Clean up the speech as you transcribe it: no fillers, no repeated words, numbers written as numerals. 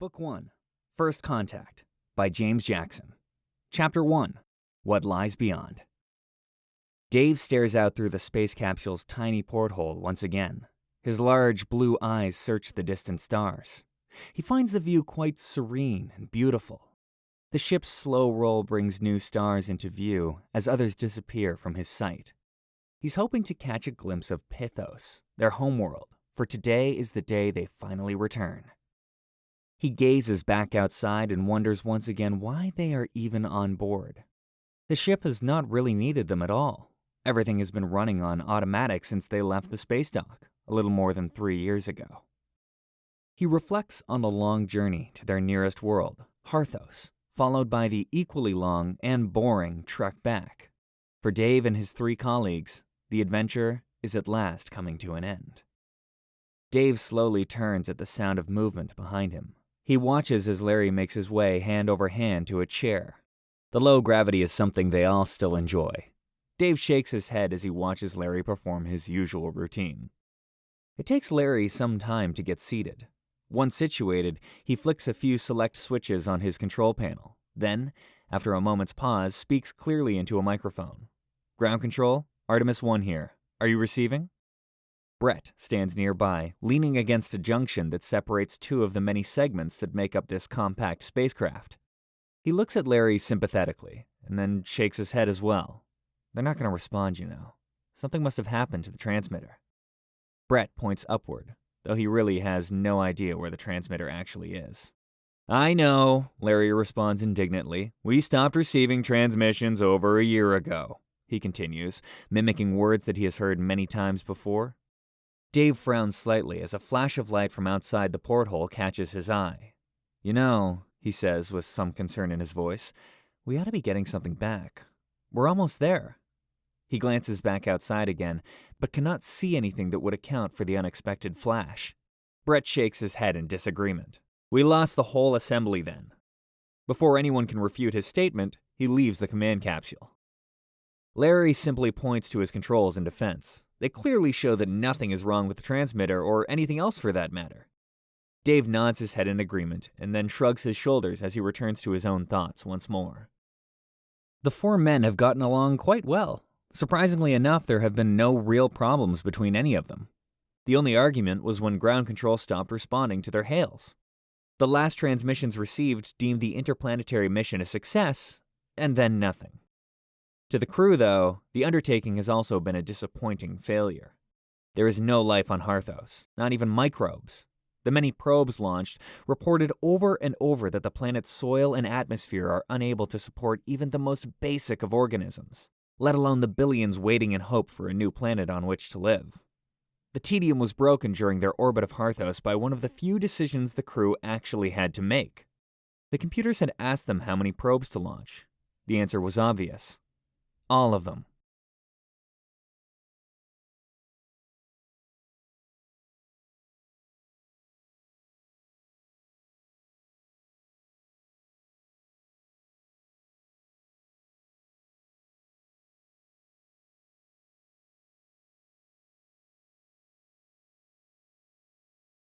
Book 1, First Contact, by James Jackson. Chapter 1, What Lies Beyond. Dave stares out through the space capsule's tiny porthole once again. His large blue eyes search the distant stars. He finds the view quite serene and beautiful. The ship's slow roll brings new stars into view as others disappear from his sight. He's hoping to catch a glimpse of Pythos, their homeworld, for today is the day they finally return. He gazes back outside and wonders once again why they are even on board. The ship has not really needed them at all. Everything has been running on automatic since they left the space dock, a little more than 3 years ago. He reflects on the long journey to their nearest world, Harthos, followed by the equally long and boring trek back. For Dave and his 3 colleagues, the adventure is at last coming to an end. Dave slowly turns at the sound of movement behind him. He watches as Larry makes his way hand over hand to a chair. The low gravity is something they all still enjoy. Dave shakes his head as he watches Larry perform his usual routine. It takes Larry some time to get seated. Once situated, he flicks a few select switches on his control panel. Then, after a moment's pause, speaks clearly into a microphone. "Ground control, Artemis 1 here. Are you receiving?" Brett stands nearby, leaning against a junction that separates 2 of the many segments that make up this compact spacecraft. He looks at Larry sympathetically, and then shakes his head as well. They're not going to respond, you know. Something must have happened to the transmitter. Brett points upward, though he really has no idea where the transmitter actually is. "I know," Larry responds indignantly. "We stopped receiving transmissions over a year ago," he continues, mimicking words that he has heard many times before. Dave frowns slightly as a flash of light from outside the porthole catches his eye. "You know," he says with some concern in his voice, "we ought to be getting something back. We're almost there." He glances back outside again, but cannot see anything that would account for the unexpected flash. Brett shakes his head in disagreement. "We lost the whole assembly then." Before anyone can refute his statement, he leaves the command capsule. Larry simply points to his controls in defense. They clearly show that nothing is wrong with the transmitter or anything else for that matter. Dave nods his head in agreement and then shrugs his shoulders as he returns to his own thoughts once more. The 4 men have gotten along quite well. Surprisingly enough, there have been no real problems between any of them. The only argument was when ground control stopped responding to their hails. The last transmissions received deemed the interplanetary mission a success, and then nothing. To the crew, though, the undertaking has also been a disappointing failure. There is no life on Harthos, not even microbes. The many probes launched reported over and over that the planet's soil and atmosphere are unable to support even the most basic of organisms, let alone the billions waiting in hope for a new planet on which to live. The tedium was broken during their orbit of Harthos by one of the few decisions the crew actually had to make. The computers had asked them how many probes to launch. The answer was obvious. All of them.